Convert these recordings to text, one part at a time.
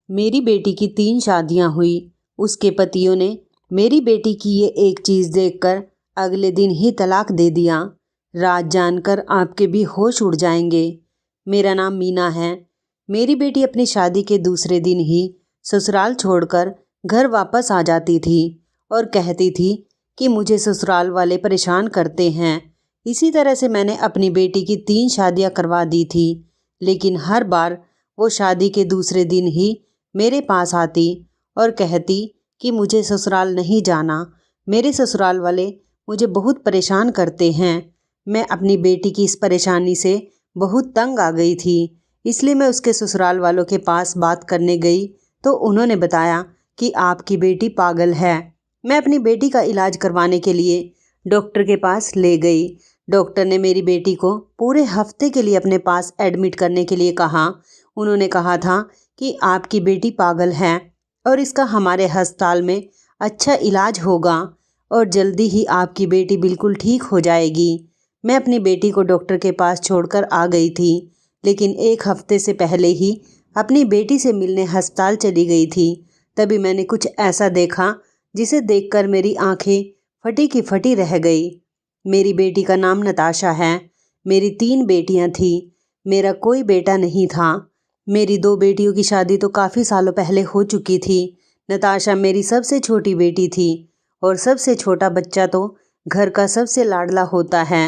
मेरी बेटी की 3 शादियां हुई। उसके पतियों ने मेरी बेटी की ये एक चीज़ देखकर अगले दिन ही तलाक दे दिया। राज जानकर आपके भी होश उड़ जाएंगे। मेरा नाम मीना है। मेरी बेटी अपनी शादी के दूसरे दिन ही ससुराल छोड़कर घर वापस आ जाती थी और कहती थी कि मुझे ससुराल वाले परेशान करते हैं। इसी तरह से मैंने अपनी बेटी की 3 शादियां करवा दी थी, लेकिन हर बार वो शादी के दूसरे दिन ही मेरे पास आती और कहती कि मुझे ससुराल नहीं जाना, मेरे ससुराल वाले मुझे बहुत परेशान करते हैं। मैं अपनी बेटी की इस परेशानी से बहुत तंग आ गई थी, इसलिए मैं उसके ससुराल वालों के पास बात करने गई तो उन्होंने बताया कि आपकी बेटी पागल है। मैं अपनी बेटी का इलाज करवाने के लिए डॉक्टर के पास ले गई। डॉक्टर ने मेरी बेटी को पूरे हफ्ते के लिए अपने पास एडमिट करने के लिए कहा। उन्होंने कहा था कि आपकी बेटी पागल है और इसका हमारे अस्पताल में अच्छा इलाज होगा और जल्दी ही आपकी बेटी बिल्कुल ठीक हो जाएगी। मैं अपनी बेटी को डॉक्टर के पास छोड़कर आ गई थी, लेकिन एक हफ्ते से पहले ही अपनी बेटी से मिलने अस्पताल चली गई थी। तभी मैंने कुछ ऐसा देखा जिसे देखकर मेरी आंखें फटी की फटी रह गई। मेरी बेटी का नाम नताशा है। मेरी 3 बेटियां थी, मेरा कोई बेटा नहीं था। मेरी 2 बेटियों की शादी तो काफ़ी सालों पहले हो चुकी थी। नताशा मेरी सबसे छोटी बेटी थी और सबसे छोटा बच्चा तो घर का सबसे लाडला होता है।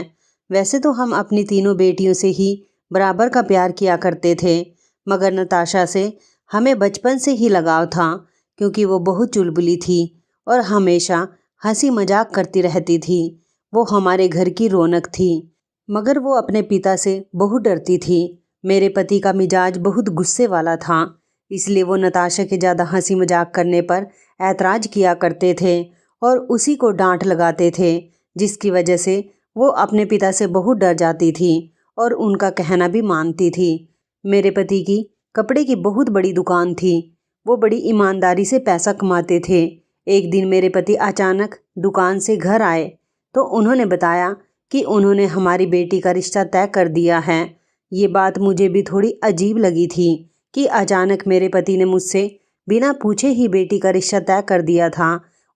वैसे तो हम अपनी तीनों बेटियों से ही बराबर का प्यार किया करते थे, मगर नताशा से हमें बचपन से ही लगाव था, क्योंकि वो बहुत चुलबुली थी और हमेशा हंसी मजाक करती रहती थी। वो हमारे घर की रौनक थी, मगर वो अपने पिता से बहुत डरती थी। मेरे पति का मिजाज बहुत गुस्से वाला था, इसलिए वो नताशा के ज़्यादा हंसी मजाक करने पर ऐतराज़ किया करते थे और उसी को डांट लगाते थे, जिसकी वजह से वो अपने पिता से बहुत डर जाती थी और उनका कहना भी मानती थी। मेरे पति की कपड़े की बहुत बड़ी दुकान थी। वो बड़ी ईमानदारी से पैसा कमाते थे। एक दिन मेरे पति अचानक दुकान से घर आए तो उन्होंने बताया कि उन्होंने हमारी बेटी का रिश्ता तय कर दिया है। ये बात मुझे भी थोड़ी अजीब लगी थी कि अचानक मेरे पति ने मुझसे बिना पूछे ही बेटी का रिश्ता तय कर दिया था।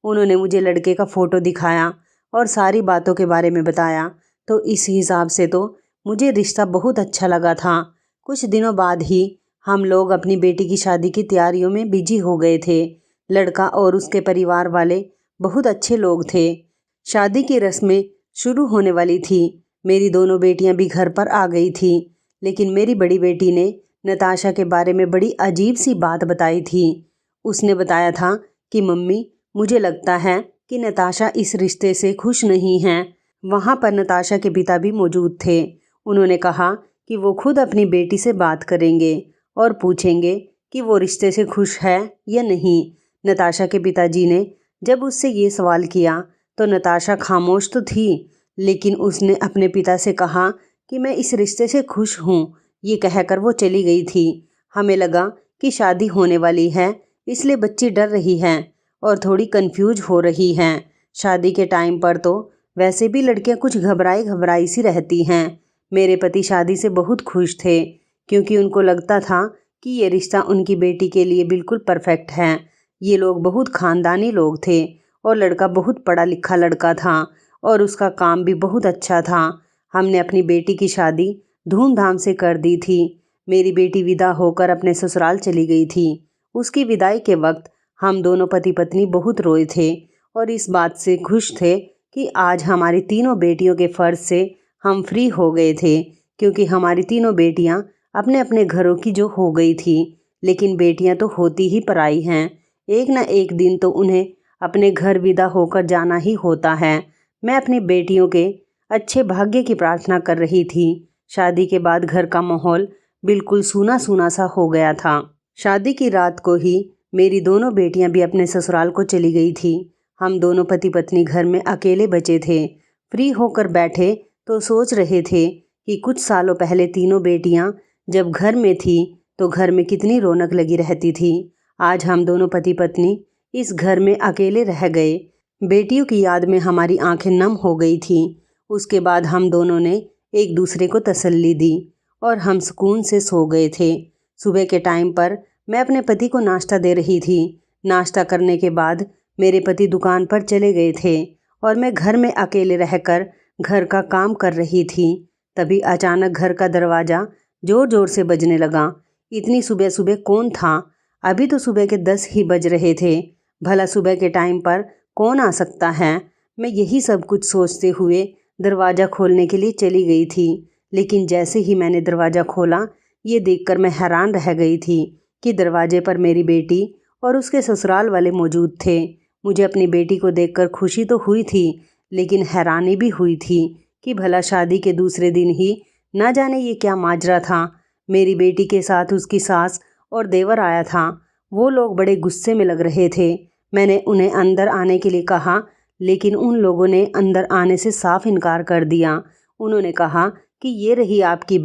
उन्होंने मुझे लड़के का फ़ोटो दिखाया और सारी बातों के बारे में बताया, तो इस हिसाब से तो मुझे रिश्ता बहुत अच्छा लगा था। कुछ दिनों बाद ही हम लोग अपनी बेटी की शादी की तैयारियों में बिजी हो गए थे। लड़का और उसके परिवार वाले बहुत अच्छे लोग थे। शादी की रस्में शुरू होने वाली थी। मेरी दोनों बेटियां भी घर पर आ गई थी, लेकिन मेरी बड़ी बेटी ने नताशा के बारे में बड़ी अजीब सी बात बताई थी। उसने बताया था कि मम्मी, मुझे लगता है कि नताशा इस रिश्ते से खुश नहीं है। वहाँ पर नताशा के पिता भी मौजूद थे। उन्होंने कहा कि वो खुद अपनी बेटी से बात करेंगे और पूछेंगे कि वो रिश्ते से खुश है या नहीं। नताशा के पिताजी ने जब उससे ये सवाल किया तो नताशा खामोश तो थी, लेकिन उसने अपने पिता से कहा कि मैं इस रिश्ते से खुश हूँ। ये कहकर वो चली गई थी। हमें लगा कि शादी होने वाली है, इसलिए बच्ची डर रही है और थोड़ी कंफ्यूज हो रही हैं। शादी के टाइम पर तो वैसे भी लड़कियां कुछ घबराई घबराई सी रहती हैं। मेरे पति शादी से बहुत खुश थे, क्योंकि उनको लगता था कि ये रिश्ता उनकी बेटी के लिए बिल्कुल परफेक्ट है। ये लोग बहुत खानदानी लोग थे और लड़का बहुत पढ़ा लिखा लड़का था और उसका काम भी बहुत अच्छा था। हमने अपनी बेटी की शादी धूमधाम से कर दी थी। मेरी बेटी विदा होकर अपने ससुराल चली गई थी। उसकी विदाई के वक्त हम दोनों पति पत्नी बहुत रोए थे और इस बात से खुश थे कि आज हमारी तीनों बेटियों के फ़र्ज से हम फ्री हो गए थे, क्योंकि हमारी तीनों बेटियां अपने अपने घरों की जो हो गई थी। लेकिन बेटियां तो होती ही पराई हैं। एक ना एक दिन तो उन्हें अपने घर विदा होकर जाना ही होता है। मैं अपनी बेटियों के अच्छे भाग्य की प्रार्थना कर रही थी। शादी के बाद घर का माहौल बिल्कुल सूना सूना सा हो गया था। शादी की रात को ही मेरी दोनों बेटियां भी अपने ससुराल को चली गई थी। हम दोनों पति पत्नी घर में अकेले बचे थे। फ्री होकर बैठे तो सोच रहे थे कि कुछ सालों पहले तीनों बेटियां जब घर में थी तो घर में कितनी रौनक लगी रहती थी। आज हम दोनों पति पत्नी इस घर में अकेले रह गए। बेटियों की याद में हमारी आंखें नम हो गई थी। उसके बाद हम दोनों ने एक दूसरे को तसल्ली दी और हम सुकून से सो गए थे। सुबह के टाइम पर मैं अपने पति को नाश्ता दे रही थी। नाश्ता करने के बाद मेरे पति दुकान पर चले गए थे और मैं घर में अकेले रहकर घर का काम कर रही थी। तभी अचानक घर का दरवाज़ा ज़ोर ज़ोर से बजने लगा। इतनी सुबह सुबह कौन था? अभी तो सुबह के 10 ही बज रहे थे। भला सुबह के टाइम पर कौन आ सकता है? मैं यही सब कुछ सोचते हुए दरवाज़ा खोलने के लिए चली गई थी। लेकिन जैसे ही मैंने दरवाज़ा खोला, ये देखकर मैं हैरान रह गई थी कि दरवाजे पर मेरी बेटी और उसके ससुराल वाले मौजूद थे। मुझे अपनी बेटी को देखकर खुशी तो हुई थी, लेकिन हैरानी भी हुई थी कि भला शादी के दूसरे दिन ही ना जाने ये क्या माजरा था। मेरी बेटी के साथ उसकी सास और देवर आया था। वो लोग बड़े गुस्से में लग रहे थे। मैंने उन्हें अंदर आने के लिए कहा, लेकिन उन लोगों ने अंदर आने से साफ इनकार कर दिया। उन्होंने कहा कि ये रही आपकी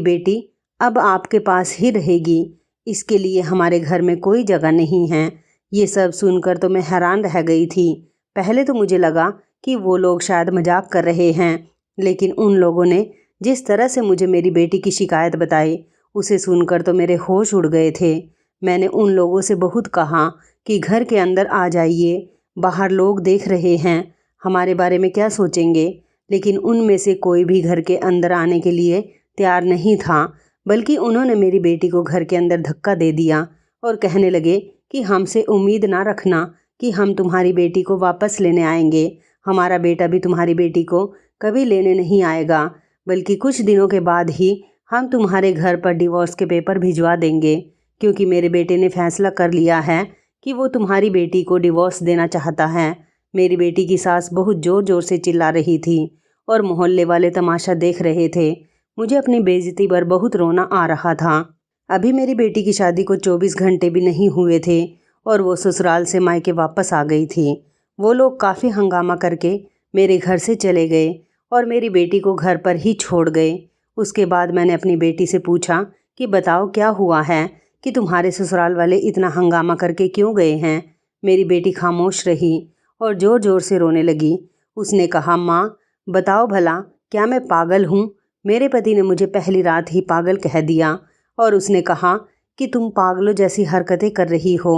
बेटी अब आपके पास ही रहेगी। इसके लिए हमारे घर में कोई जगह नहीं है। ये सब सुनकर तो मैं हैरान रह गई थी। पहले तो मुझे लगा कि वो लोग शायद मजाक कर रहे हैं, लेकिन उन लोगों ने जिस तरह से मुझे मेरी बेटी की शिकायत बताई, उसे सुनकर तो मेरे होश उड़ गए थे। मैंने उन लोगों से बहुत कहा कि घर के अंदर आ जाइए, बाहर लोग देख रहे हैं, हमारे बारे में क्या सोचेंगे। लेकिन उनमें से कोई भी घर के अंदर आने के लिए तैयार नहीं था, बल्कि उन्होंने मेरी बेटी को घर के अंदर धक्का दे दिया और कहने लगे कि हमसे उम्मीद ना रखना कि हम तुम्हारी बेटी को वापस लेने आएंगे। हमारा बेटा भी तुम्हारी बेटी को कभी लेने नहीं आएगा, बल्कि कुछ दिनों के बाद ही हम तुम्हारे घर पर डिवोर्स के पेपर भिजवा देंगे, क्योंकि मेरे बेटे ने फैसला कर लिया है कि वो तुम्हारी बेटी को डिवोर्स देना चाहता है। मेरी बेटी की सास बहुत ज़ोर ज़ोर से चिल्ला रही थी और मोहल्ले वाले तमाशा देख रहे थे। मुझे अपनी बेइज्जती पर बहुत रोना आ रहा था। अभी मेरी बेटी की शादी को 24 घंटे भी नहीं हुए थे और वो ससुराल से मायके वापस आ गई थी। वो लोग काफ़ी हंगामा करके मेरे घर से चले गए और मेरी बेटी को घर पर ही छोड़ गए। उसके बाद मैंने अपनी बेटी से पूछा कि बताओ क्या हुआ है कि तुम्हारे ससुराल वाले इतना हंगामा करके क्यों गए हैं। मेरी बेटी खामोश रही और ज़ोर ज़ोर से रोने लगी। उसने कहा, माँ बताओ भला क्या मैं पागल हूँ? मेरे पति ने मुझे पहली रात ही पागल कह दिया और उसने कहा कि तुम पागलों जैसी हरकतें कर रही हो।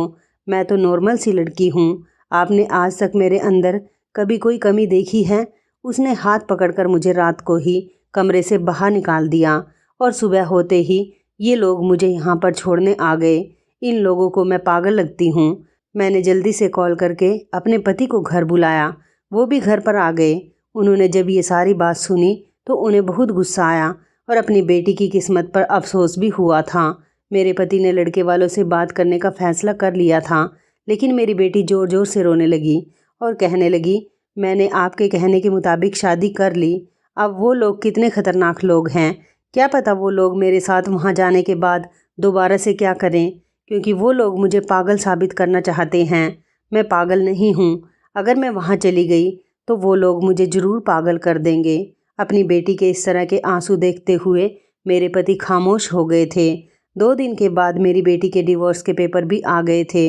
मैं तो नॉर्मल सी लड़की हूँ। आपने आज तक मेरे अंदर कभी कोई कमी देखी है? उसने हाथ पकड़कर मुझे रात को ही कमरे से बाहर निकाल दिया और सुबह होते ही ये लोग मुझे यहाँ पर छोड़ने आ गए। इन लोगों को मैं पागल लगती हूँ। मैंने जल्दी से कॉल करके अपने पति को घर बुलाया। वो भी घर पर आ गए। उन्होंने जब ये सारी बात सुनी तो उन्हें बहुत गुस्सा आया और अपनी बेटी की किस्मत पर अफसोस भी हुआ था। मेरे पति ने लड़के वालों से बात करने का फैसला कर लिया था, लेकिन मेरी बेटी ज़ोर ज़ोर से रोने लगी और कहने लगी, मैंने आपके कहने के मुताबिक शादी कर ली। अब वो लोग कितने ख़तरनाक लोग हैं, क्या पता वो लोग मेरे साथ वहाँ जाने के बाद दोबारा से क्या करें, क्योंकि वो लोग मुझे पागल साबित करना चाहते हैं। मैं पागल नहीं हूँ। अगर मैं वहाँ चली गई तो वो लोग मुझे ज़रूर पागल कर देंगे। अपनी बेटी के इस तरह के आंसू देखते हुए मेरे पति खामोश हो गए थे। 2 दिन के बाद मेरी बेटी के डिवोर्स के पेपर भी आ गए थे।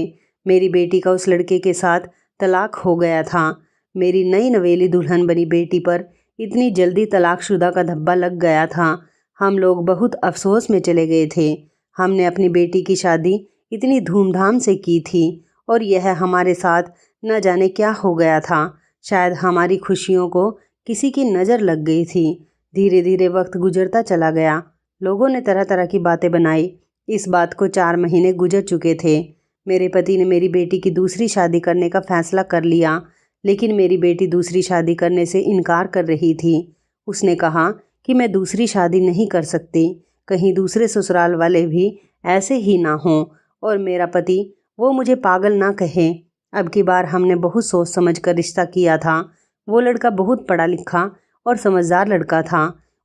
मेरी बेटी का उस लड़के के साथ तलाक हो गया था। मेरी नई नवेली दुल्हन बनी बेटी पर इतनी जल्दी तलाकशुदा का धब्बा लग गया था। हम लोग बहुत अफसोस में चले गए थे। हमने अपनी बेटी की शादी इतनी धूमधाम से की थी और यह हमारे साथ न जाने क्या हो गया था। शायद हमारी खुशियों को किसी की नज़र लग गई थी। धीरे धीरे वक्त गुजरता चला गया। लोगों ने तरह तरह की बातें बनाई। इस बात को 4 महीने गुजर चुके थे। मेरे पति ने मेरी बेटी की दूसरी शादी करने का फैसला कर लिया, लेकिन मेरी बेटी दूसरी शादी करने से इनकार कर रही थी। उसने कहा कि मैं दूसरी शादी नहीं कर सकती, कहीं दूसरे ससुराल वाले भी ऐसे ही ना हों और मेरा पति वो मुझे पागल ना कहे। अब की बार हमने बहुत सोच समझ कर रिश्ता किया था। वो लड़का बहुत पढ़ा लिखा और समझदार लड़का था।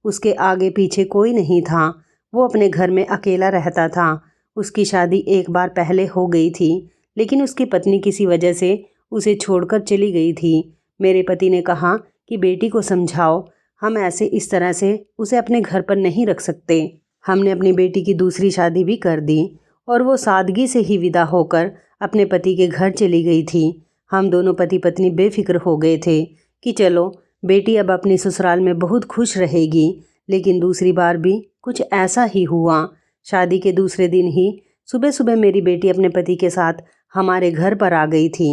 उसके आगे पीछे कोई नहीं था। वो अपने घर में अकेला रहता था। उसकी शादी एक बार पहले हो गई थी, लेकिन उसकी पत्नी किसी वजह से उसे छोड़कर चली गई थी। मेरे पति ने कहा कि बेटी को समझाओ, हम ऐसे इस तरह से उसे अपने घर पर नहीं रख सकते। हमने अपनी बेटी की दूसरी शादी भी कर दी और वो सादगी से ही विदा होकर अपने पति के घर चली गई थी। हम दोनों पति पत्नी बेफिक्र हो गए थे कि चलो बेटी अब अपनी ससुराल में बहुत खुश रहेगी। लेकिन दूसरी बार भी कुछ ऐसा ही हुआ। शादी के दूसरे दिन ही सुबह सुबह मेरी बेटी अपने पति के साथ हमारे घर पर आ गई थी।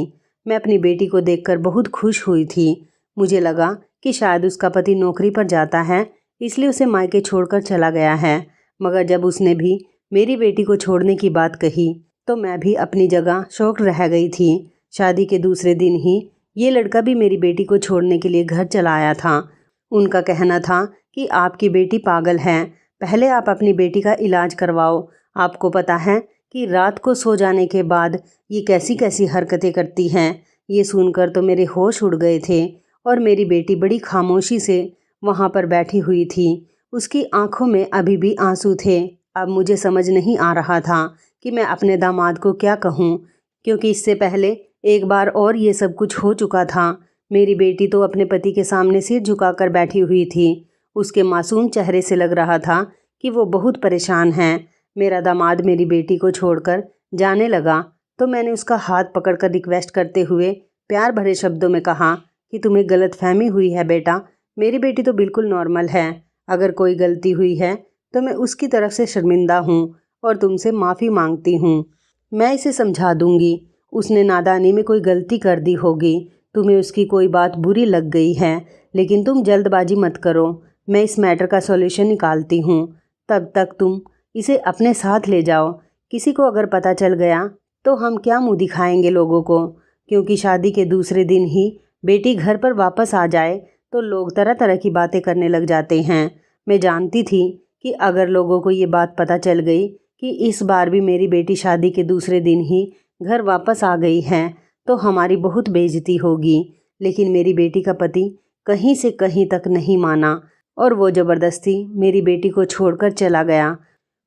मैं अपनी बेटी को देखकर बहुत खुश हुई थी। मुझे लगा कि शायद उसका पति नौकरी पर जाता है, इसलिए उसे मायके छोड़कर चला गया है। मगर जब उसने भी मेरी बेटी को छोड़ने की बात कही तो मैं भी अपनी जगह शॉक रह गई थी। शादी के दूसरे दिन ही ये लड़का भी मेरी बेटी को छोड़ने के लिए घर चला आया था। उनका कहना था कि आपकी बेटी पागल है, पहले आप अपनी बेटी का इलाज करवाओ। आपको पता है कि रात को सो जाने के बाद ये कैसी कैसी हरकतें करती हैं। ये सुनकर तो मेरे होश उड़ गए थे और मेरी बेटी बड़ी खामोशी से वहाँ पर बैठी हुई थी। उसकी आंखों में अभी भी आंसू थे। अब मुझे समझ नहीं आ रहा था कि मैं अपने दामाद को क्या कहूँ, क्योंकि इससे पहले एक बार और ये सब कुछ हो चुका था। मेरी बेटी तो अपने पति के सामने सिर झुकाकर बैठी हुई थी। उसके मासूम चेहरे से लग रहा था कि वो बहुत परेशान है। मेरा दामाद मेरी बेटी को छोड़कर जाने लगा तो मैंने उसका हाथ पकड़कर रिक्वेस्ट करते हुए प्यार भरे शब्दों में कहा कि तुम्हें गलतफहमी हुई है बेटा, मेरी बेटी तो बिल्कुल नॉर्मल है। अगर कोई गलती हुई है तो मैं उसकी तरफ से शर्मिंदा हूँ और तुमसे माफ़ी मांगती हूँ। मैं इसे समझा दूंगी। उसने नादानी में कोई गलती कर दी होगी, तुम्हें उसकी कोई बात बुरी लग गई है, लेकिन तुम जल्दबाजी मत करो। मैं इस मैटर का सॉल्यूशन निकालती हूँ, तब तक तुम इसे अपने साथ ले जाओ। किसी को अगर पता चल गया तो हम क्या मुँह दिखाएंगे लोगों को, क्योंकि शादी के दूसरे दिन ही बेटी घर पर वापस आ जाए तो लोग तरह तरह की बातें करने लग जाते हैं। मैं जानती थी कि अगर लोगों को ये बात पता चल गई कि इस बार भी मेरी बेटी शादी के दूसरे दिन ही घर वापस आ गई है तो हमारी बहुत बेइज्जती होगी। लेकिन मेरी बेटी का पति कहीं से कहीं तक नहीं माना और वो ज़बरदस्ती मेरी बेटी को छोड़कर चला गया।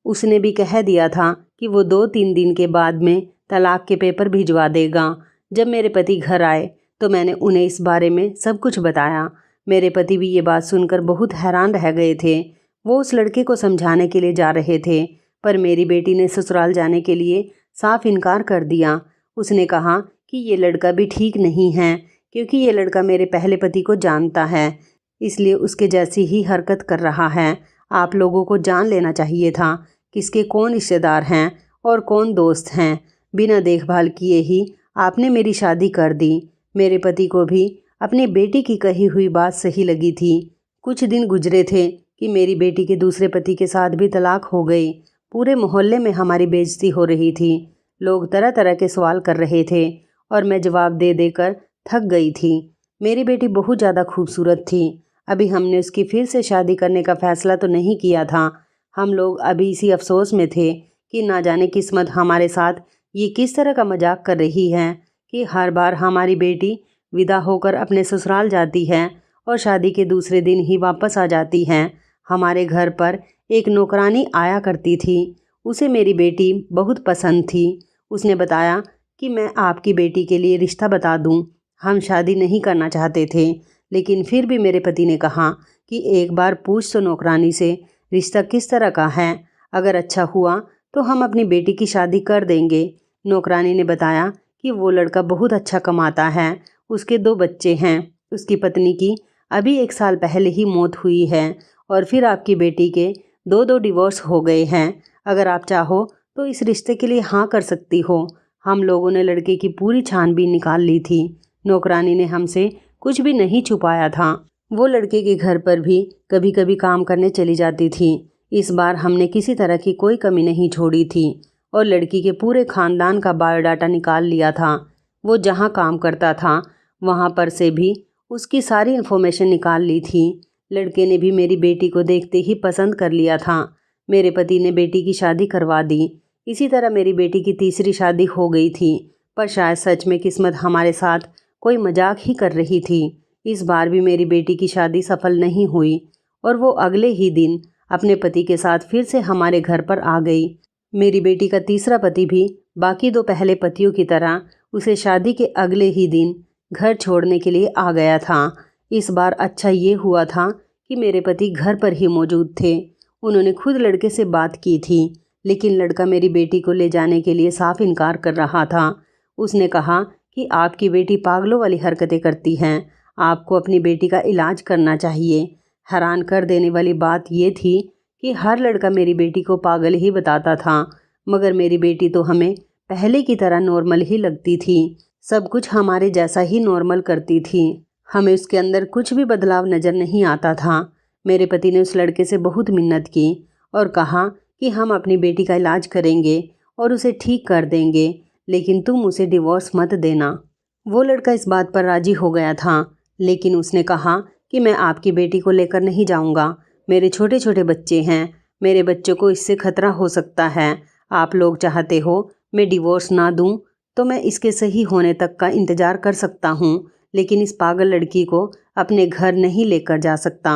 उसने भी कह दिया था कि वो 2-3 दिन के बाद में तलाक के पेपर भिजवा देगा। जब मेरे पति घर आए तो मैंने उन्हें इस बारे में सब कुछ बताया। मेरे पति भी ये बात सुनकर बहुत हैरान रह गए थे। वो उस लड़के को समझाने के लिए जा रहे थे, पर मेरी बेटी ने ससुराल जाने के लिए साफ इनकार कर दिया। उसने कहा कि ये लड़का भी ठीक नहीं है, क्योंकि ये लड़का मेरे पहले पति को जानता है, इसलिए उसके जैसी ही हरकत कर रहा है। आप लोगों को जान लेना चाहिए था किसके कौन रिश्तेदार हैं और कौन दोस्त हैं। बिना देखभाल किए ही आपने मेरी शादी कर दी। मेरे पति को भी अपनी बेटी की कही हुई बात सही लगी थी। कुछ दिन गुजरे थे कि मेरी बेटी के दूसरे पति के साथ भी तलाक हो गई। पूरे मोहल्ले में हमारी बेइज्जती हो रही थी। लोग तरह तरह के सवाल कर रहे थे और मैं जवाब दे देकर थक गई थी। मेरी बेटी बहुत ज़्यादा खूबसूरत थी। अभी हमने उसकी फिर से शादी करने का फ़ैसला तो नहीं किया था। हम लोग अभी इसी अफसोस में थे कि ना जाने किस्मत हमारे साथ ये किस तरह का मजाक कर रही है कि हर बार हमारी बेटी विदा होकर अपने ससुराल जाती है और शादी के दूसरे दिन ही वापस आ जाती है। हमारे घर पर एक नौकरानी आया करती थी। उसे मेरी बेटी बहुत पसंद थी। उसने बताया कि मैं आपकी बेटी के लिए रिश्ता बता दूं। हम शादी नहीं करना चाहते थे, लेकिन फिर भी मेरे पति ने कहा कि एक बार पूछ तो नौकरानी से रिश्ता किस तरह का है, अगर अच्छा हुआ तो हम अपनी बेटी की शादी कर देंगे। नौकरानी ने बताया कि वो लड़का बहुत अच्छा कमाता है, उसके 2 बच्चे हैं। उसकी पत्नी की अभी 1 साल पहले ही मौत हुई है और फिर आपकी बेटी के 2 डिवोर्स हो गए हैं। अगर आप चाहो तो इस रिश्ते के लिए हाँ कर सकती हो। हम लोगों ने लड़के की पूरी छानबीन निकाल ली थी। नौकरानी ने हमसे कुछ भी नहीं छुपाया था। वो लड़के के घर पर भी कभी कभी काम करने चली जाती थी। इस बार हमने किसी तरह की कोई कमी नहीं छोड़ी थी और लड़की के पूरे खानदान का बायोडाटा निकाल लिया था। वो जहाँ काम करता था वहाँ पर से भी उसकी सारी इन्फॉर्मेशन निकाल ली थी। लड़के ने भी मेरी बेटी को देखते ही पसंद कर लिया था। मेरे पति ने बेटी की शादी करवा दी। इसी तरह मेरी बेटी की तीसरी शादी हो गई थी, पर शायद सच में किस्मत हमारे साथ कोई मजाक ही कर रही थी। इस बार भी मेरी बेटी की शादी सफल नहीं हुई और वो अगले ही दिन अपने पति के साथ फिर से हमारे घर पर आ गई। मेरी बेटी का तीसरा पति भी बाकी 2 पहले पतियों की तरह उसे शादी के अगले ही दिन घर छोड़ने के लिए आ गया था। इस बार अच्छा ये हुआ था कि मेरे पति घर पर ही मौजूद थे। उन्होंने खुद लड़के से बात की थी, लेकिन लड़का मेरी बेटी को ले जाने के लिए साफ इनकार कर रहा था। उसने कहा कि आपकी बेटी पागलों वाली हरकतें करती हैं, आपको अपनी बेटी का इलाज करना चाहिए। हैरान कर देने वाली बात ये थी कि हर लड़का मेरी बेटी को पागल ही बताता था। मगर मेरी बेटी तो हमें पहले की तरह नॉर्मल ही लगती थी, सब कुछ हमारे जैसा ही नॉर्मल करती थी, हमें उसके अंदर कुछ भी बदलाव नज़र नहीं आता था। मेरे पति ने उस लड़के से बहुत मिन्नत की और कहा कि हम अपनी बेटी का इलाज करेंगे और उसे ठीक कर देंगे, लेकिन तुम उसे डिवोर्स मत देना। वो लड़का इस बात पर राजी हो गया था, लेकिन उसने कहा कि मैं आपकी बेटी को लेकर नहीं जाऊंगा, मेरे छोटे छोटे बच्चे हैं, मेरे बच्चों को इससे खतरा हो सकता है। आप लोग चाहते हो मैं डिवोर्स ना दूं तो मैं इसके सही होने तक का इंतज़ार कर सकता हूं, लेकिन इस पागल लड़की को अपने घर नहीं लेकर जा सकता।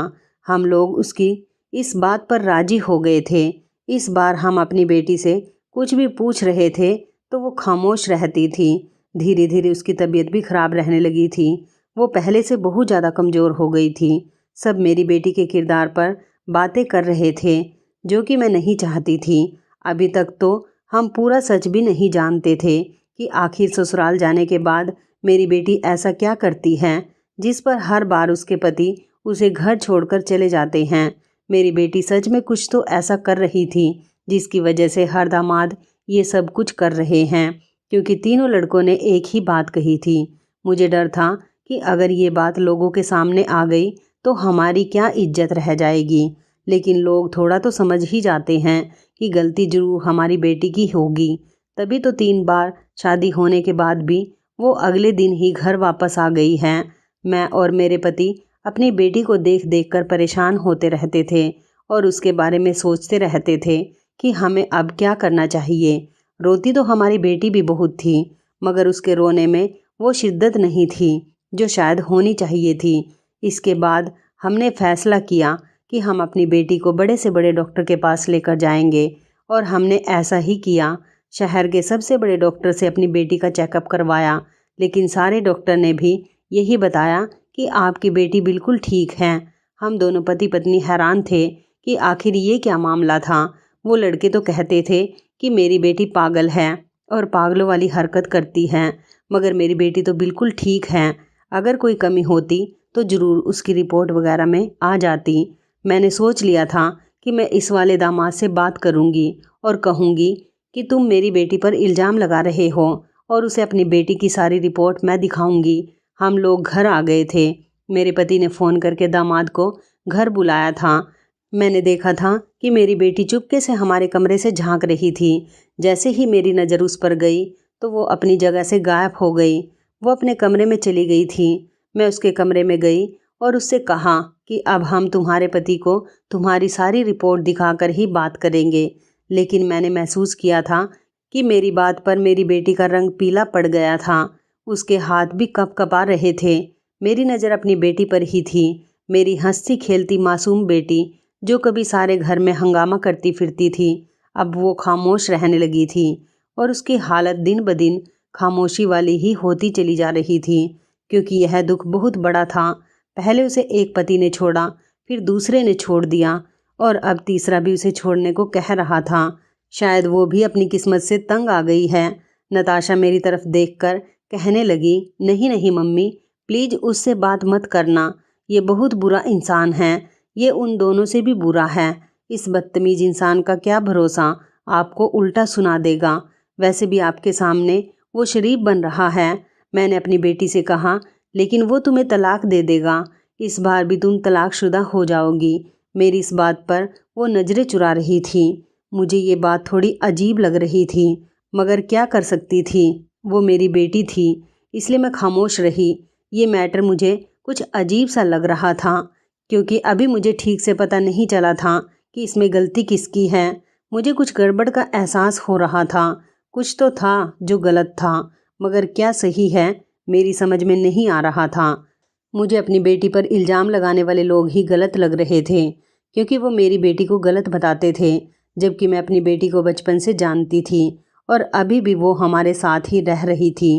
हम लोग उसकी इस बात पर राजी हो गए थे। इस बार हम अपनी बेटी से कुछ भी पूछ रहे थे तो वो खामोश रहती थी। धीरे धीरे उसकी तबीयत भी खराब रहने लगी थी, वो पहले से बहुत ज़्यादा कमज़ोर हो गई थी। सब मेरी बेटी के किरदार पर बातें कर रहे थे, जो कि मैं नहीं चाहती थी। अभी तक तो हम पूरा सच भी नहीं जानते थे कि आखिर ससुराल जाने के बाद मेरी बेटी ऐसा क्या करती है जिस पर हर बार उसके पति उसे घर छोड़कर चले जाते हैं। मेरी बेटी सच में कुछ तो ऐसा कर रही थी जिसकी वजह से हर दामाद ये सब कुछ कर रहे हैं, क्योंकि तीनों लड़कों ने एक ही बात कही थी। मुझे डर था कि अगर ये बात लोगों के सामने आ गई तो हमारी क्या इज्जत रह जाएगी, लेकिन लोग थोड़ा तो समझ ही जाते हैं कि गलती जरूर हमारी बेटी की होगी। तभी तो 3 बार शादी होने के बाद भी वो अगले दिन ही घर वापस आ गई है। मैं और मेरे पति अपनी बेटी को देख देख कर परेशान होते रहते थे और उसके बारे में सोचते रहते थे कि हमें अब क्या करना चाहिए। रोती तो हमारी बेटी भी बहुत थी, मगर उसके रोने में वो शिद्दत नहीं थी जो शायद होनी चाहिए थी। इसके बाद हमने फैसला किया कि हम अपनी बेटी को बड़े से बड़े डॉक्टर के पास लेकर जाएंगे, और हमने ऐसा ही किया। शहर के सबसे बड़े डॉक्टर से अपनी बेटी का चेकअप करवाया, लेकिन सारे डॉक्टर ने भी यही बताया कि आपकी बेटी बिल्कुल ठीक है। हम दोनों पति पत्नी हैरान थे कि आखिर ये क्या मामला था। वो लड़के तो कहते थे कि मेरी बेटी पागल है और पागलों वाली हरकत करती है, मगर मेरी बेटी तो बिल्कुल ठीक है। अगर कोई कमी होती तो ज़रूर उसकी रिपोर्ट वगैरह में आ जाती। मैंने सोच लिया था कि मैं इस वाले दामाद से बात करूंगी और कहूंगी कि तुम मेरी बेटी पर इल्ज़ाम लगा रहे हो, और उसे अपनी बेटी की सारी रिपोर्ट मैं दिखाऊंगी। हम लोग घर आ गए थे। मेरे पति ने फ़ोन करके दामाद को घर बुलाया था। मैंने देखा था कि मेरी बेटी चुपके से हमारे कमरे से झांक रही थी। जैसे ही मेरी नज़र उस पर गई तो वो अपनी जगह से गायब हो गई। वो अपने कमरे में चली गई थी। मैं उसके कमरे में गई और उससे कहा कि अब हम तुम्हारे पति को तुम्हारी सारी रिपोर्ट दिखाकर ही बात करेंगे। लेकिन मैंने महसूस किया था कि मेरी बात पर मेरी बेटी का रंग पीला पड़ गया था। उसके हाथ भी कँप-कँपा रहे थे। मेरी नज़र अपनी बेटी पर ही थी, मेरी हंसती खेलती मासूम बेटी, जो कभी सारे घर में हंगामा करती फिरती थी। अब वो खामोश रहने लगी थी और उसकी हालत दिन ब दिन खामोशी वाली ही होती चली जा रही थी, क्योंकि यह दुख बहुत बड़ा था। पहले उसे एक पति ने छोड़ा, फिर दूसरे ने छोड़ दिया, और अब तीसरा भी उसे छोड़ने को कह रहा था। शायद वो भी अपनी किस्मत से तंग आ गई है। नताशा मेरी तरफ देखकर कहने लगी, नहीं नहीं मम्मी, प्लीज़ उससे बात मत करना, ये बहुत बुरा इंसान है, ये उन दोनों से भी बुरा है। इस बदतमीज़ इंसान का क्या भरोसा, आपको उल्टा सुना देगा। वैसे भी आपके सामने वो शरीफ बन रहा है। मैंने अपनी बेटी से कहा, लेकिन वो तुम्हें तलाक दे देगा, इस बार भी तुम तलाकशुदा हो जाओगी। मेरी इस बात पर वो नज़रें चुरा रही थी। मुझे ये बात थोड़ी अजीब लग रही थी, मगर क्या कर सकती थी, वो मेरी बेटी थी, इसलिए मैं खामोश रही। ये मैटर मुझे कुछ अजीब सा लग रहा था, क्योंकि अभी मुझे ठीक से पता नहीं चला था कि इसमें गलती किसकी है। मुझे कुछ गड़बड़ का एहसास हो रहा था। कुछ तो था जो गलत था, मगर क्या सही है मेरी समझ में नहीं आ रहा था। मुझे अपनी बेटी पर इल्ज़ाम लगाने वाले लोग ही गलत लग रहे थे, क्योंकि वो मेरी बेटी को गलत बताते थे, जबकि मैं अपनी बेटी को बचपन से जानती थी और अभी भी वो हमारे साथ ही रह रही थी।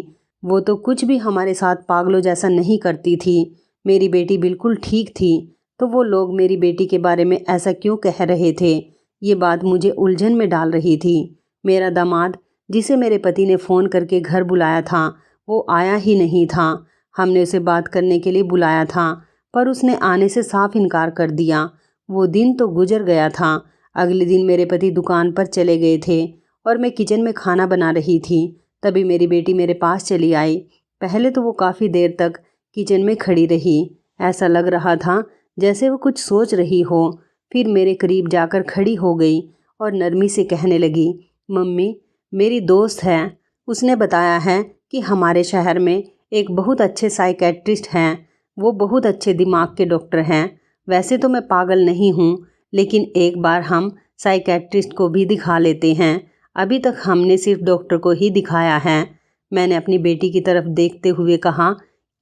वो तो कुछ भी हमारे साथ पागलों जैसा नहीं करती थी। मेरी बेटी बिल्कुल ठीक थी, तो वो लोग मेरी बेटी के बारे में ऐसा क्यों कह रहे थे? ये बात मुझे उलझन में डाल रही थी। मेरा दामाद, जिसे मेरे पति ने फ़ोन करके घर बुलाया था, वो आया ही नहीं था। हमने उसे बात करने के लिए बुलाया था, पर उसने आने से साफ इनकार कर दिया। वो दिन तो गुजर गया था। अगले दिन मेरे पति दुकान पर चले गए थे और मैं किचन में खाना बना रही थी। तभी मेरी बेटी मेरे पास चली आई। पहले तो वो काफ़ी देर तक किचन में खड़ी रही। ऐसा लग रहा था जैसे वो कुछ सोच रही हो। फिर मेरे करीब जाकर खड़ी हो गई और नरमी से कहने लगी, मम्मी, मेरी दोस्त है, उसने बताया है कि हमारे शहर में एक बहुत अच्छे साइकेट्रिस्ट हैं। वो बहुत अच्छे दिमाग के डॉक्टर हैं। वैसे तो मैं पागल नहीं हूँ, लेकिन एक बार हम साइकेट्रिस्ट को भी दिखा लेते हैं। अभी तक हमने सिर्फ डॉक्टर को ही दिखाया है। मैंने अपनी बेटी की तरफ देखते हुए कहा,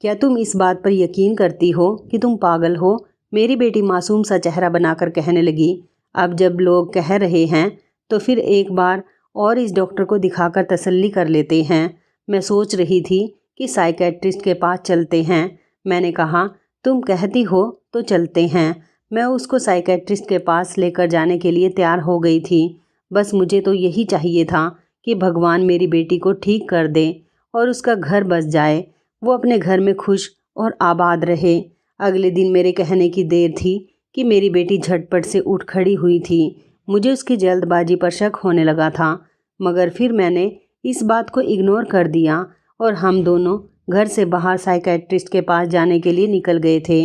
क्या तुम इस बात पर यकीन करती हो कि तुम पागल हो? मेरी बेटी मासूम सा चेहरा बनाकर कहने लगी, अब जब लोग कह रहे हैं तो फिर एक बार और इस डॉक्टर को दिखाकर तसल्ली कर लेते हैं। मैं सोच रही थी कि साइकेट्रिस्ट के पास चलते हैं। मैंने कहा, तुम कहती हो तो चलते हैं। मैं उसको साइकेट्रिस्ट के पास लेकर जाने के लिए तैयार हो गई थी। बस मुझे तो यही चाहिए था कि भगवान मेरी बेटी को ठीक कर दे और उसका घर बस जाए, वो अपने घर में खुश और आबाद रहे। अगले दिन मेरे कहने की देर थी कि मेरी बेटी झटपट से उठ खड़ी हुई थी। मुझे उसकी जल्दबाजी पर शक होने लगा था, मगर फिर मैंने इस बात को इग्नोर कर दिया और हम दोनों घर से बाहर साइकेट्रिस्ट के पास जाने के लिए निकल गए थे।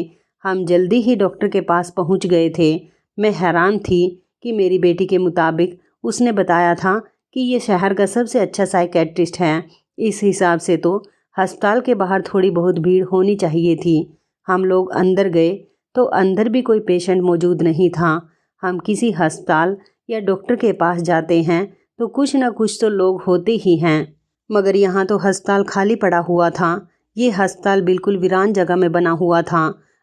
हम जल्दी ही डॉक्टर के पास पहुंच गए थे। मैं हैरान थी कि मेरी बेटी के मुताबिक उसने बताया था कि ये शहर का सबसे अच्छा साइकेट्रिस्ट है। इस हिसाब से तो अस्पताल के बाहर थोड़ी बहुत भीड़ होनी चाहिए थी। हम लोग अंदर गए तो अंदर भी कोई पेशेंट मौजूद नहीं था। हम किसी अस्पताल या डॉक्टर के पास जाते हैं तो कुछ ना कुछ तो लोग होते ही हैं, मगर यहाँ तो अस्पताल खाली पड़ा हुआ था। ये अस्पताल बिल्कुल वीरान जगह में बना हुआ था।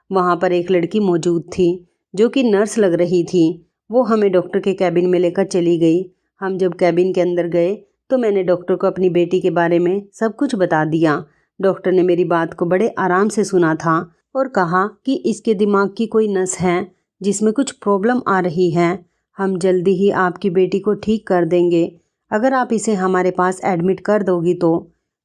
वहाँ पर एक लड़की मौजूद थी जो कि नर्स लग रही थी। वो हमें डॉक्टर के कैबिन में लेकर चली गई। हम जब कैबिन के अंदर गए तो मैंने डॉक्टर को अपनी बेटी के बारे में सब कुछ बता दिया। डॉक्टर ने मेरी बात को बड़े आराम से सुना था और कहा कि इसके दिमाग की कोई नस है जिसमें कुछ प्रॉब्लम आ रही है। हम जल्दी ही आपकी बेटी को ठीक कर देंगे। अगर आप इसे हमारे पास एडमिट कर दोगी तो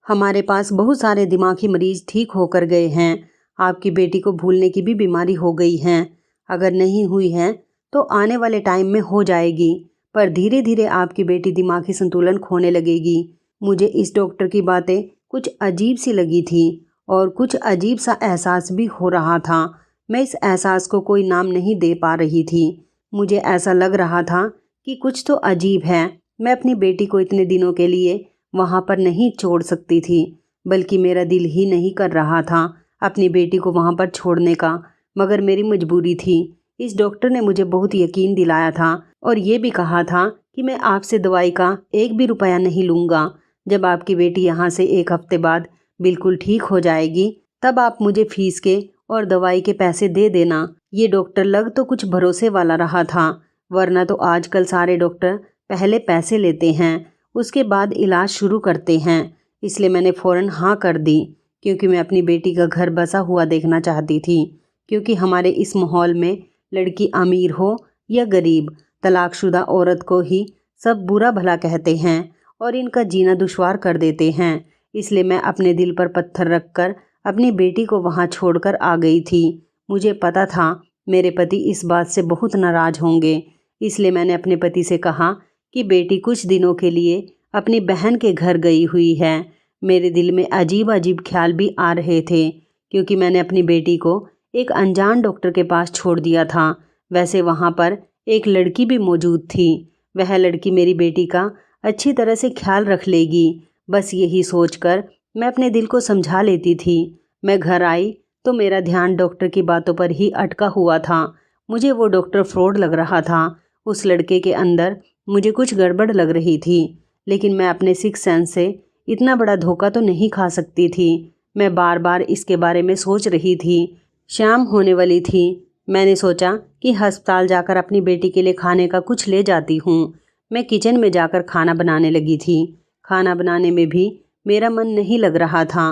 हमारे पास बहुत सारे दिमागी मरीज ठीक होकर गए हैं। आपकी बेटी को भूलने की भी बीमारी हो गई है। अगर नहीं हुई है तो आने वाले टाइम में हो जाएगी, पर धीरे धीरे आपकी बेटी दिमागी संतुलन खोने लगेगी। मुझे इस डॉक्टर की बातें कुछ अजीब सी लगी थी और कुछ अजीब सा एहसास भी हो रहा था। मैं इस एहसास को कोई नाम नहीं दे पा रही थी। मुझे ऐसा लग रहा था कि कुछ तो अजीब है। मैं अपनी बेटी को इतने दिनों के लिए वहाँ पर नहीं छोड़ सकती थी, बल्कि मेरा दिल ही नहीं कर रहा था अपनी बेटी को वहाँ पर छोड़ने का, मगर मेरी मजबूरी थी। इस डॉक्टर ने मुझे बहुत यकीन दिलाया था और ये भी कहा था कि मैं आपसे दवाई का एक भी रुपया नहीं लूँगा। जब आपकी बेटी यहाँ से एक हफ्ते बाद बिल्कुल ठीक हो जाएगी तब आप मुझे फीस के और दवाई के पैसे दे देना। ये डॉक्टर लग तो कुछ भरोसे वाला रहा था, वरना तो आजकल सारे डॉक्टर पहले पैसे लेते हैं उसके बाद इलाज शुरू करते हैं। इसलिए मैंने फ़ौरन हाँ कर दी, क्योंकि मैं अपनी बेटी का घर बसा हुआ देखना चाहती थी। क्योंकि हमारे इस माहौल में लड़की अमीर हो या गरीब, तलाकशुदा औरत को ही सब बुरा भला कहते हैं और इनका जीना दुश्वार कर देते हैं। इसलिए मैं अपने दिल पर पत्थर रखकर अपनी बेटी को वहाँ छोड़कर आ गई थी। मुझे पता था मेरे पति इस बात से बहुत नाराज़ होंगे। इसलिए मैंने अपने पति से कहा कि बेटी कुछ दिनों के लिए अपनी बहन के घर गई हुई है। मेरे दिल में अजीब अजीब ख्याल भी आ रहे थे, क्योंकि मैंने अपनी बेटी को एक अनजान डॉक्टर के पास छोड़ दिया था। वैसे वहाँ पर एक लड़की भी मौजूद थी। वह लड़की मेरी बेटी का अच्छी तरह से ख्याल रख लेगी। बस यही सोचकर मैं अपने दिल को समझा लेती थी। मैं घर आई तो मेरा ध्यान डॉक्टर की बातों पर ही अटका हुआ था। मुझे वो डॉक्टर फ्रॉड लग रहा था। उस लड़के के अंदर मुझे कुछ गड़बड़ लग रही थी, लेकिन मैं अपने सिक्स सेंस से इतना बड़ा धोखा तो नहीं खा सकती थी। मैं बार बार इसके बारे में सोच रही थी। शाम होने वाली थी। मैंने सोचा कि अस्पताल जाकर अपनी बेटी के लिए खाने का कुछ ले जाती हूँ। मैं किचन में जाकर खाना बनाने लगी थी। खाना बनाने में भी मेरा मन नहीं लग रहा था।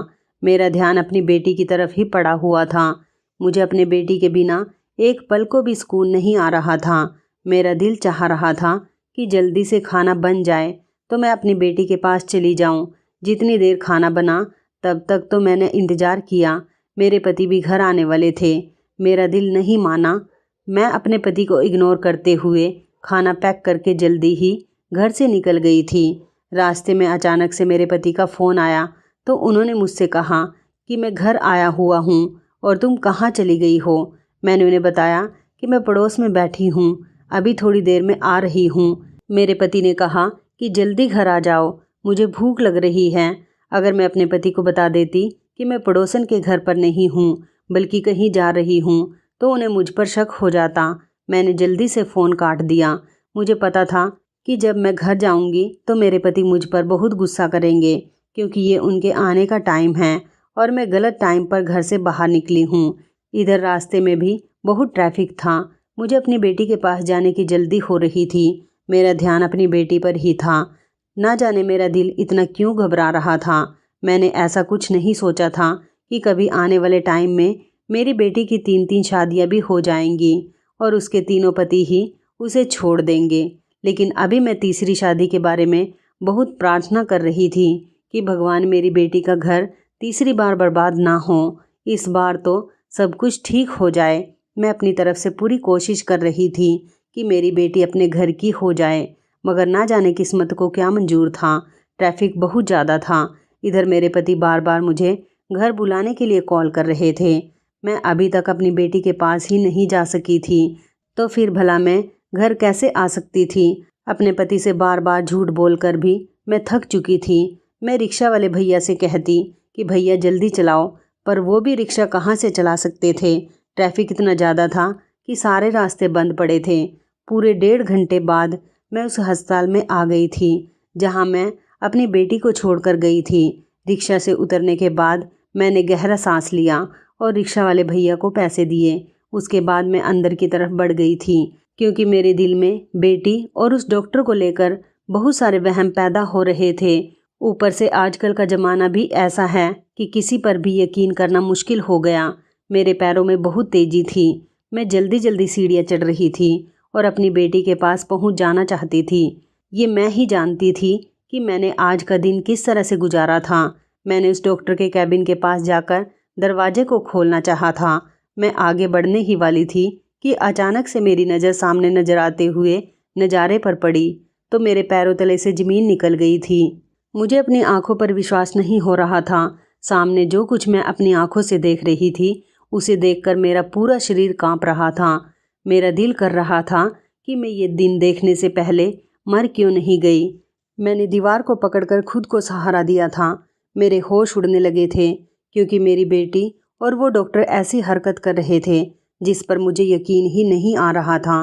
मेरा ध्यान अपनी बेटी की तरफ ही पड़ा हुआ था। मुझे अपने बेटी के बिना एक पल को भी सुकून नहीं आ रहा था। मेरा दिल चाह रहा था कि जल्दी से खाना बन जाए तो मैं अपनी बेटी के पास चली जाऊं। जितनी देर खाना बना तब तक तो मैंने इंतज़ार किया। मेरे पति भी घर आने वाले थे। मेरा दिल नहीं माना। मैं अपने पति को इग्नोर करते हुए खाना पैक करके जल्दी ही घर से निकल गई थी। रास्ते में अचानक से मेरे पति का फ़ोन आया तो उन्होंने मुझसे कहा कि मैं घर आया हुआ हूँ और तुम कहाँ चली गई हो। मैंने उन्हें बताया कि मैं पड़ोस में बैठी हूँ, अभी थोड़ी देर में आ रही हूँ। मेरे पति ने कहा कि जल्दी घर आ जाओ, मुझे भूख लग रही है। अगर मैं अपने पति को बता देती कि मैं पड़ोसन के घर पर नहीं हूँ बल्कि कहीं जा रही हूँ तो उन्हें मुझ पर शक हो जाता। मैंने जल्दी से फ़ोन काट दिया। मुझे पता था कि जब मैं घर जाऊंगी तो मेरे पति मुझ पर बहुत गुस्सा करेंगे, क्योंकि ये उनके आने का टाइम है और मैं गलत टाइम पर घर से बाहर निकली हूँ। इधर रास्ते में भी बहुत ट्रैफिक था। मुझे अपनी बेटी के पास जाने की जल्दी हो रही थी। मेरा ध्यान अपनी बेटी पर ही था। ना जाने मेरा दिल इतना क्यों घबरा रहा था। मैंने ऐसा कुछ नहीं सोचा था कि कभी आने वाले टाइम में मेरी बेटी की 3-3 शादियाँ भी हो जाएंगी और उसके तीनों पति ही उसे छोड़ देंगे। लेकिन अभी मैं तीसरी शादी के बारे में बहुत प्रार्थना कर रही थी कि भगवान मेरी बेटी का घर तीसरी बार बर्बाद ना हो। इस बार तो सब कुछ ठीक हो जाए। मैं अपनी तरफ से पूरी कोशिश कर रही थी कि मेरी बेटी अपने घर की हो जाए, मगर ना जाने किस्मत को क्या मंजूर था। ट्रैफिक बहुत ज़्यादा था। इधर मेरे पति बार बार मुझे घर बुलाने के लिए कॉल कर रहे थे। मैं अभी तक अपनी बेटी के पास ही नहीं जा सकी थी, तो फिर भला मैं घर कैसे आ सकती थी। अपने पति से बार बार झूठ बोलकर भी मैं थक चुकी थी। मैं रिक्शा वाले भैया से कहती कि भैया जल्दी चलाओ, पर वो भी रिक्शा कहाँ से चला सकते थे। ट्रैफिक इतना ज़्यादा था कि सारे रास्ते बंद पड़े थे। पूरे 1.5 घंटे बाद मैं उस अस्पताल में आ गई थी जहाँ मैं अपनी बेटी को छोड़कर गई थी। रिक्शा से उतरने के बाद मैंने गहरा सांस लिया और रिक्शा वाले भैया को पैसे दिए। उसके बाद मैं अंदर की तरफ बढ़ गई थी, क्योंकि मेरे दिल में बेटी और उस डॉक्टर को लेकर बहुत सारे वहम पैदा हो रहे थे। ऊपर से आजकल का ज़माना भी ऐसा है कि किसी पर भी यकीन करना मुश्किल हो गया। मेरे पैरों में बहुत तेज़ी थी। मैं जल्दी जल्दी सीढ़ियाँ चढ़ रही थी और अपनी बेटी के पास पहुँच जाना चाहती थी। ये मैं ही जानती थी कि मैंने आज का दिन किस तरह से गुजारा था। मैंने उस डॉक्टर के कैबिन के पास जाकर दरवाजे को खोलना चाहा था। मैं आगे बढ़ने ही वाली थी कि अचानक से मेरी नज़र सामने नजर आते हुए नज़ारे पर पड़ी तो मेरे पैरों तले से ज़मीन निकल गई थी। मुझे अपनी आंखों पर विश्वास नहीं हो रहा था। सामने जो कुछ मैं अपनी आंखों से देख रही थी उसे देखकर मेरा पूरा शरीर कांप रहा था। मेरा दिल कर रहा था कि मैं ये दिन देखने से पहले मर क्यों नहीं गई। मैंने दीवार को पकड़कर खुद को सहारा दिया था। मेरे होश उड़ने लगे थे, क्योंकि मेरी बेटी और वो डॉक्टर ऐसी हरकत कर रहे थे जिस पर मुझे यकीन ही नहीं आ रहा था।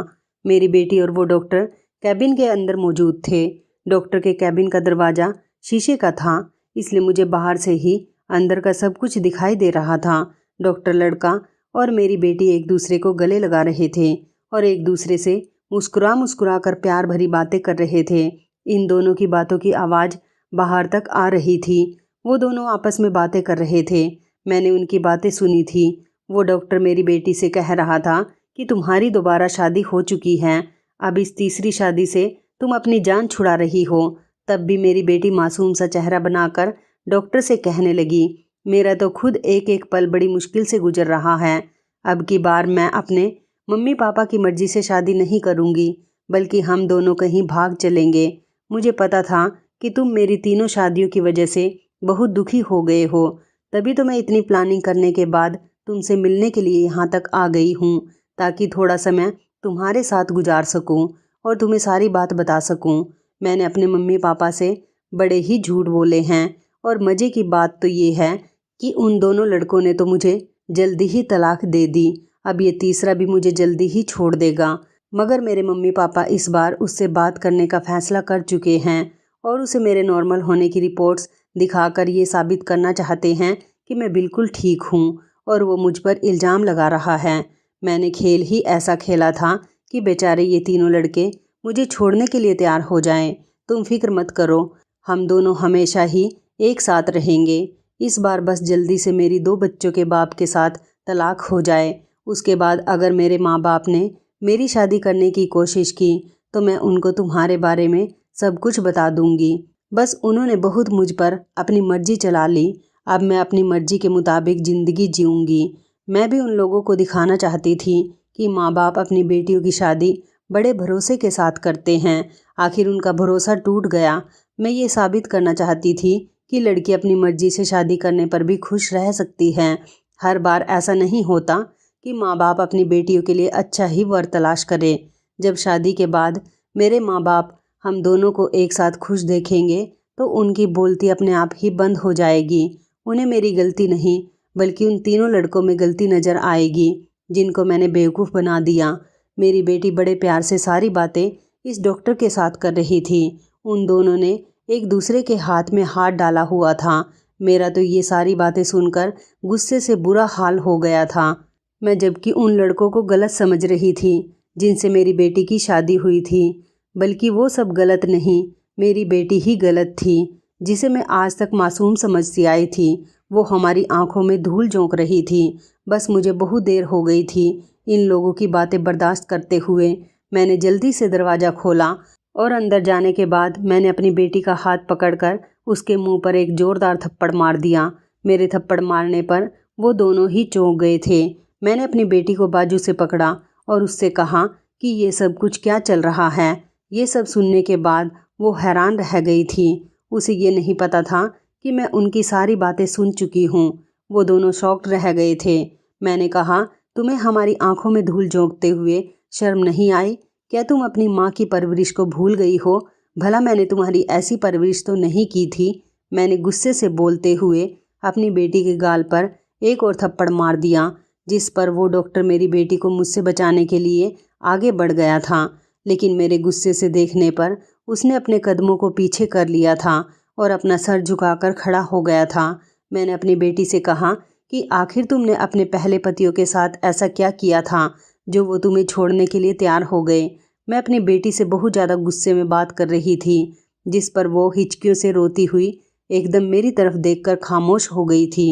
मेरी बेटी और वो डॉक्टर कैबिन के अंदर मौजूद थे। डॉक्टर के कैबिन का दरवाज़ा शीशे का था, इसलिए मुझे बाहर से ही अंदर का सब कुछ दिखाई दे रहा था। डॉक्टर लड़का और मेरी बेटी एक दूसरे को गले लगा रहे थे और एक दूसरे से मुस्कुरा मुस्कुरा कर प्यार भरी बातें कर रहे थे। इन दोनों की बातों की आवाज़ बाहर तक आ रही थी। वो दोनों आपस में बातें कर रहे थे। मैंने उनकी बातें सुनी थी। वो डॉक्टर मेरी बेटी से कह रहा था कि तुम्हारी दोबारा शादी हो चुकी है, अब इस तीसरी शादी से तुम अपनी जान छुड़ा रही हो। तब भी मेरी बेटी मासूम सा चेहरा बनाकर डॉक्टर से कहने लगी, मेरा तो खुद एक एक पल बड़ी मुश्किल से गुजर रहा है। अब की बार मैं अपने मम्मी पापा की मर्जी से शादी नहीं करूँगी, बल्कि हम दोनों कहीं भाग चलेंगे। मुझे पता था कि तुम मेरी तीनों शादियों की वजह से बहुत दुखी हो गए हो, तभी तो मैं इतनी प्लानिंग करने के बाद तुमसे मिलने के लिए यहाँ तक आ गई हूँ, ताकि थोड़ा समय तुम्हारे साथ गुजार सकूँ और तुम्हें सारी बात बता सकूँ। मैंने अपने मम्मी पापा से बड़े ही झूठ बोले हैं और मज़े की बात तो ये है कि उन दोनों लड़कों ने तो मुझे जल्दी ही तलाक दे दी। अब ये तीसरा भी मुझे जल्दी ही छोड़ देगा। मगर मेरे मम्मी पापा इस बार उससे बात करने का फ़ैसला कर चुके हैं और उसे मेरे नॉर्मल होने की रिपोर्ट्स दिखाकर ये साबित करना चाहते हैं कि मैं बिल्कुल ठीक हूँ और वो मुझ पर इल्ज़ाम लगा रहा है। मैंने खेल ही ऐसा खेला था कि बेचारे ये तीनों लड़के मुझे छोड़ने के लिए तैयार हो जाएं। तुम फिक्र मत करो, हम दोनों हमेशा ही एक साथ रहेंगे। इस बार बस जल्दी से मेरी 2 बच्चों के बाप के साथ तलाक हो जाए। उसके बाद अगर मेरे माँ बाप ने मेरी शादी करने की कोशिश की तो मैं उनको तुम्हारे बारे में सब कुछ बता दूंगी। बस उन्होंने बहुत मुझ पर अपनी मर्जी चला ली। अब मैं अपनी मर्जी के मुताबिक ज़िंदगी जीऊँगी। मैं भी उन लोगों को दिखाना चाहती थी कि माँ बाप अपनी बेटियों की शादी बड़े भरोसे के साथ करते हैं। आखिर उनका भरोसा टूट गया। मैं ये साबित करना चाहती थी कि लड़की अपनी मर्जी से शादी करने पर भी खुश रह सकती है। हर बार ऐसा नहीं होता कि माँ बाप अपनी बेटियों के लिए अच्छा ही वर तलाश करें। जब शादी के बाद मेरे माँ बाप हम दोनों को एक साथ खुश देखेंगे तो उनकी बोलती अपने आप ही बंद हो जाएगी। उन्हें मेरी गलती नहीं बल्कि उन तीनों लड़कों में गलती नज़र आएगी जिनको मैंने बेवकूफ़ बना दिया। मेरी बेटी बड़े प्यार से सारी बातें इस डॉक्टर के साथ कर रही थी। उन दोनों ने एक दूसरे के हाथ में हाथ डाला हुआ था। मेरा तो ये सारी बातें सुनकर गुस्से से बुरा हाल हो गया था। मैं जबकि उन लड़कों को गलत समझ रही थी जिनसे मेरी बेटी की शादी हुई थी, बल्कि वो सब गलत नहीं, मेरी बेटी ही गलत थी जिसे मैं आज तक मासूम समझती आई थी। वो हमारी आंखों में धूल झोंक रही थी। बस मुझे बहुत देर हो गई थी इन लोगों की बातें बर्दाश्त करते हुए। मैंने जल्दी से दरवाज़ा खोला और अंदर जाने के बाद मैंने अपनी बेटी का हाथ पकड़कर उसके मुंह पर एक ज़ोरदार थप्पड़ मार दिया। मेरे थप्पड़ मारने पर वो दोनों ही चौंक गए थे। मैंने अपनी बेटी को बाजू से पकड़ा और उससे कहा कि ये सब कुछ क्या चल रहा है। ये सब सुनने के बाद वो हैरान रह गई थी। उसे ये नहीं पता था कि मैं उनकी सारी बातें सुन चुकी हूँ। वो दोनों शॉक्ड रह गए थे। मैंने कहा, तुम्हें हमारी आंखों में धूल झोंकते हुए शर्म नहीं आई? क्या तुम अपनी माँ की परवरिश को भूल गई हो? भला मैंने तुम्हारी ऐसी परवरिश तो नहीं की थी। मैंने गुस्से से बोलते हुए अपनी बेटी के गाल पर एक और थप्पड़ मार दिया, जिस पर वो डॉक्टर मेरी बेटी को मुझसे बचाने के लिए आगे बढ़ गया था। लेकिन मेरे गुस्से से देखने पर उसने अपने कदमों को पीछे कर लिया था और अपना सर झुकाकर खड़ा हो गया था। मैंने अपनी बेटी से कहा कि आखिर तुमने अपने पहले पतियों के साथ ऐसा क्या किया था जो वो तुम्हें छोड़ने के लिए तैयार हो गए। मैं अपनी बेटी से बहुत ज़्यादा गुस्से में बात कर रही थी, जिस पर वो हिचकियों से रोती हुई एकदम मेरी तरफ देखकर खामोश हो गई थी।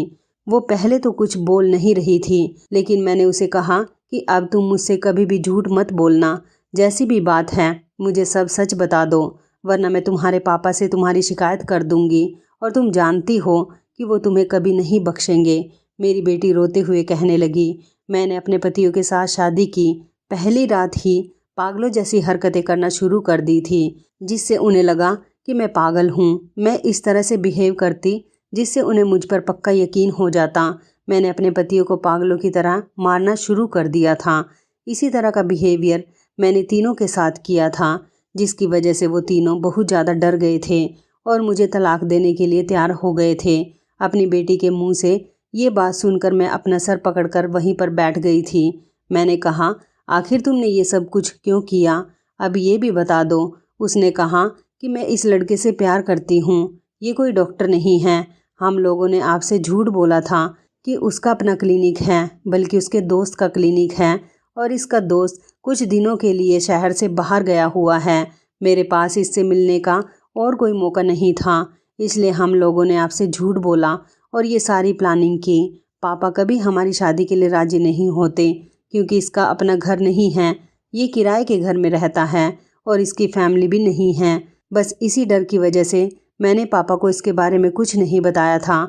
वो पहले तो कुछ बोल नहीं रही थी, लेकिन मैंने उसे कहा कि अब तुम मुझसे कभी भी झूठ मत बोलना। जैसी भी बात है मुझे सब सच बता दो, वरना मैं तुम्हारे पापा से तुम्हारी शिकायत कर दूंगी और तुम जानती हो कि वो तुम्हें कभी नहीं बख्शेंगे। मेरी बेटी रोते हुए कहने लगी, मैंने अपने पतियों के साथ शादी की पहली रात ही पागलों जैसी हरकतें करना शुरू कर दी थी, जिससे उन्हें लगा कि मैं पागल हूँ। मैं इस तरह से बिहेव करती जिससे उन्हें मुझ पर पक्का यकीन हो जाता। मैंने अपने पतियों को पागलों की तरह मारना शुरू कर दिया था। इसी तरह का बिहेवियर मैंने तीनों के साथ किया था, जिसकी वजह से वो तीनों बहुत ज़्यादा डर गए थे और मुझे तलाक देने के लिए तैयार हो गए थे। अपनी बेटी के मुंह से ये बात सुनकर मैं अपना सर पकड़कर वहीं पर बैठ गई थी। मैंने कहा, आखिर तुमने ये सब कुछ क्यों किया? अब ये भी बता दो। उसने कहा कि मैं इस लड़के से प्यार करती हूँ। ये कोई डॉक्टर नहीं है। हम लोगों ने आपसे झूठ बोला था कि उसका अपना क्लिनिक है, बल्कि उसके दोस्त का क्लिनिक है और इसका दोस्त कुछ दिनों के लिए शहर से बाहर गया हुआ है। मेरे पास इससे मिलने का और कोई मौका नहीं था, इसलिए हम लोगों ने आपसे झूठ बोला और ये सारी प्लानिंग की। पापा कभी हमारी शादी के लिए राजी नहीं होते क्योंकि इसका अपना घर नहीं है। ये किराए के घर में रहता है और इसकी फैमिली भी नहीं है। बस इसी डर की वजह से मैंने पापा को इसके बारे में कुछ नहीं बताया था।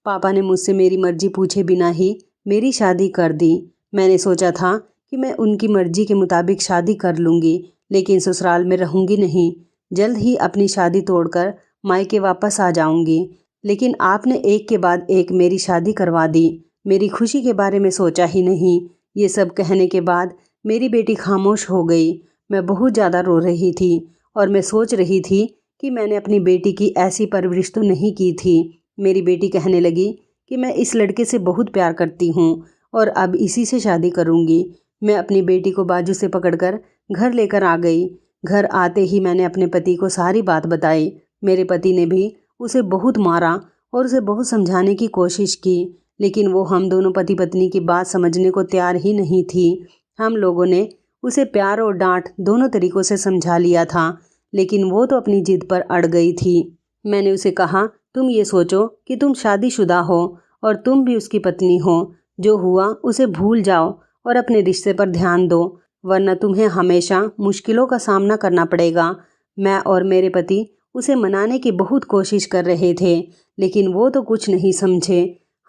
पापा ने मुझसे मेरी मर्जी पूछे बिना ही मेरी शादी कर दी। मैंने सोचा था कि मैं उनकी मर्जी के मुताबिक शादी कर लूँगी, लेकिन ससुराल में रहूँगी नहीं। जल्द ही अपनी शादी तोड़कर मायके वापस आ जाऊँगी। लेकिन आपने एक के बाद एक मेरी शादी करवा दी। मेरी खुशी के बारे में सोचा ही नहीं। ये सब कहने के बाद मेरी बेटी खामोश हो गई। मैं बहुत ज़्यादा रो रही थी और मैं सोच रही थी कि मैंने अपनी बेटी की ऐसी परवरिश तो नहीं की थी। मेरी बेटी कहने लगी कि मैं इस लड़के से बहुत प्यार करती हूँ और अब इसी से शादी करूँगी। मैं अपनी बेटी को बाजू से पकड़कर घर लेकर आ गई। घर आते ही मैंने अपने पति को सारी बात बताई। मेरे पति ने भी उसे बहुत मारा और उसे बहुत समझाने की कोशिश की, लेकिन वो हम दोनों पति पत्नी की बात समझने को तैयार ही नहीं थी। हम लोगों ने उसे प्यार और डांट दोनों तरीक़ों से समझा लिया था, लेकिन वो तो अपनी जिद पर अड़ गई थी। मैंने उसे कहा, तुम ये सोचो कि तुम शादीशुदा हो और तुम भी उसकी पत्नी हो। जो हुआ उसे भूल जाओ और अपने रिश्ते पर ध्यान दो, वरना तुम्हें हमेशा मुश्किलों का सामना करना पड़ेगा। मैं और मेरे पति उसे मनाने की बहुत कोशिश कर रहे थे, लेकिन वो तो कुछ नहीं समझे।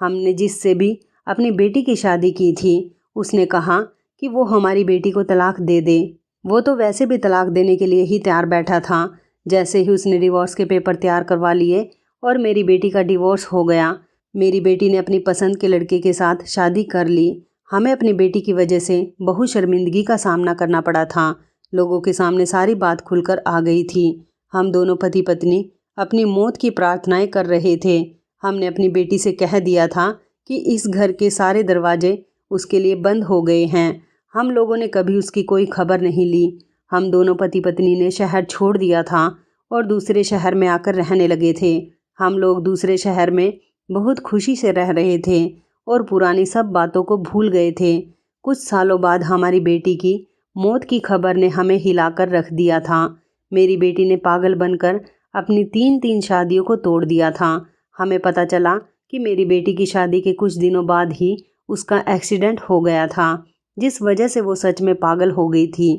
हमने जिससे भी अपनी बेटी की शादी की थी, उसने कहा कि वो हमारी बेटी को तलाक दे दे। वो तो वैसे भी तलाक देने के लिए ही तैयार बैठा था। जैसे ही उसने डिवोर्स के पेपर तैयार करवा लिए और मेरी बेटी का डिवोर्स हो गया, मेरी बेटी ने अपनी पसंद के लड़के के साथ शादी कर ली। हमें अपनी बेटी की वजह से बहुत शर्मिंदगी का सामना करना पड़ा था। लोगों के सामने सारी बात खुलकर आ गई थी। हम दोनों पति पत्नी अपनी मौत की प्रार्थनाएं कर रहे थे। हमने अपनी बेटी से कह दिया था कि इस घर के सारे दरवाजे उसके लिए बंद हो गए हैं। हम लोगों ने कभी उसकी कोई खबर नहीं ली। हम दोनों पति पत्नी ने शहर छोड़ दिया था और दूसरे शहर में आकर रहने लगे थे। हम लोग दूसरे शहर में बहुत खुशी से रह रहे थे और पुरानी सब बातों को भूल गए थे। कुछ सालों बाद हमारी बेटी की मौत की खबर ने हमें हिलाकर रख दिया था। मेरी बेटी ने पागल बनकर अपनी 3 शादियों को तोड़ दिया था। हमें पता चला कि मेरी बेटी की शादी के कुछ दिनों बाद ही उसका एक्सीडेंट हो गया था, जिस वजह से वो सच में पागल हो गई थी।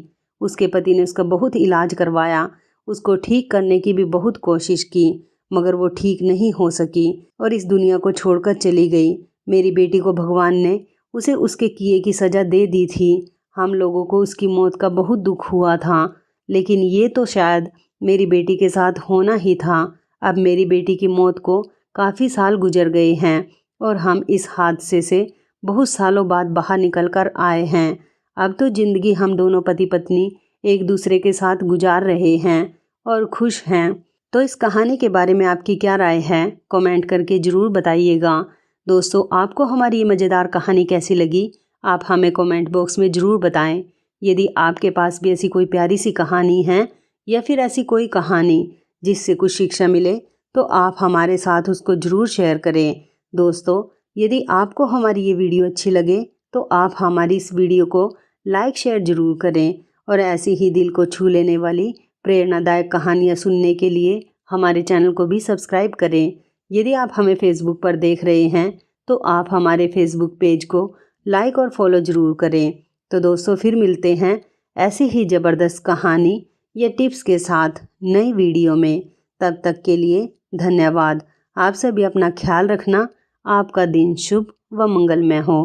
उसके पति ने उसका बहुत इलाज करवाया, उसको ठीक करने की भी बहुत कोशिश की, मगर वो ठीक नहीं हो सकी और इस दुनिया को छोड़कर चली गई। मेरी बेटी को भगवान ने उसे उसके किए की सज़ा दे दी थी। हम लोगों को उसकी मौत का बहुत दुख हुआ था, लेकिन ये तो शायद मेरी बेटी के साथ होना ही था। अब मेरी बेटी की मौत को काफ़ी साल गुजर गए हैं और हम इस हादसे से बहुत सालों बाद बाहर निकल कर आए हैं। अब तो ज़िंदगी हम दोनों पति पत्नी एक दूसरे के साथ गुजार रहे हैं और खुश हैं। तो इस कहानी के बारे में आपकी क्या राय है, कमेंट करके ज़रूर बताइएगा। दोस्तों, आपको हमारी ये मज़ेदार कहानी कैसी लगी, आप हमें कमेंट बॉक्स में ज़रूर बताएं। यदि आपके पास भी ऐसी कोई प्यारी सी कहानी है या फिर ऐसी कोई कहानी जिससे कुछ शिक्षा मिले, तो आप हमारे साथ उसको ज़रूर शेयर करें। दोस्तों, यदि आपको हमारी ये वीडियो अच्छी लगे तो आप हमारी इस वीडियो को लाइक शेयर ज़रूर करें और ऐसी ही दिल को छू लेने वाली प्रेरणादायक कहानियाँ सुनने के लिए हमारे चैनल को भी सब्सक्राइब करें। यदि आप हमें फेसबुक पर देख रहे हैं तो आप हमारे फेसबुक पेज को लाइक और फॉलो ज़रूर करें। तो दोस्तों, फिर मिलते हैं ऐसी ही ज़बरदस्त कहानी या टिप्स के साथ नई वीडियो में। तब तक के लिए धन्यवाद। आप सभी अपना ख्याल रखना। आपका दिन शुभ व मंगलमय हो।